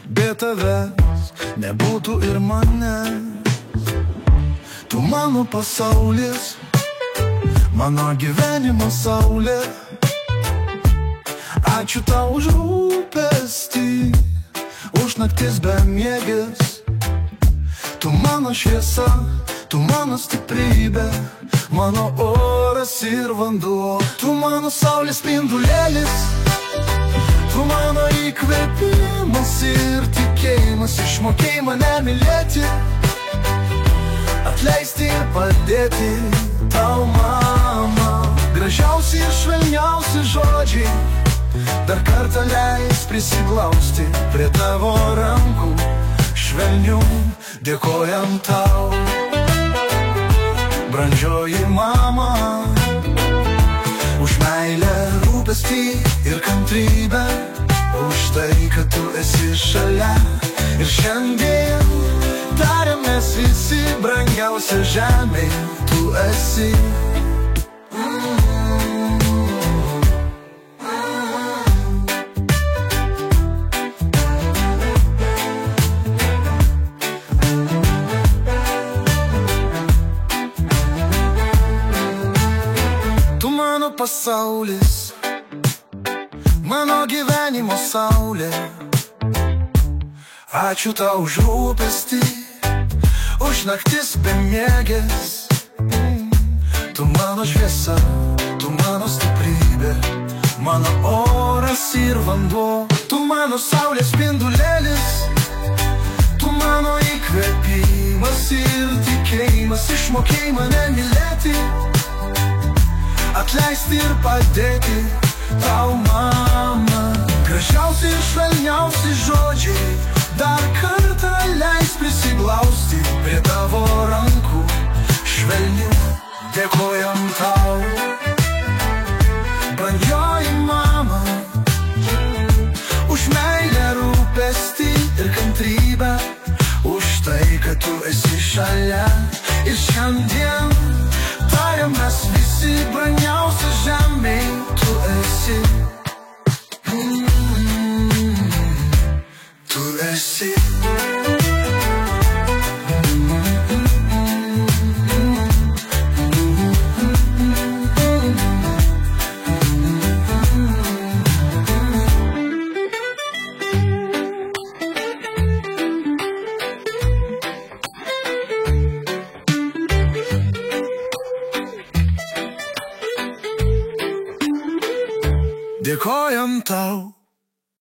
be tavęs nebūtų ir manęs. Tu mano pasaulis, mano gyvenimo saulė. Ačiū tau už rūpestį, už naktis bemiegės. Tu mano šviesa, tu mano stiprybė, mano oras ir vanduo. Tu mano saulės spindulėlis, tu mano įkvėpimas ir tikėjimas. Išmokėjai mane mylėti, atleisti ir padėti. Tau, mama, gražiausi ir švelniausi žodžiai, dar kartą leis prisiglausti prie tavo rankų švelnių. Dėkojam tau, brandžioji mama, už meilę, rūpestį ir kantrybę, už tai, kad tu esi šalia. Ir šiandien tariamės visi, brangiausia žemėj tu esi. Tu mano pasaulis, mano gyvenimo saulė. Ačiū tau už rūpestį, už naktis bemiegės. Tu mano šviesa, tu mano stiprybė, mano oras ir vanduo. Tu mano saulės spindulėlis, tu mano įkvėpimas ir tikėjimas. Išmokėjai mane mylėti, atleisti ir padėti. Tau, mama, gražiausi ir švelniausi žodžiai, dar kartą leis prisiglausti prie tavo rankų švelnių. Dėkojam tau, brangioji mama, už meilę, rūpestį ir kantrybę, už tai, kad tu esi šalia. Ir šiandien tariamės visi, brangiausia žemėj tu esi. Tu esi. Dėkojam tau,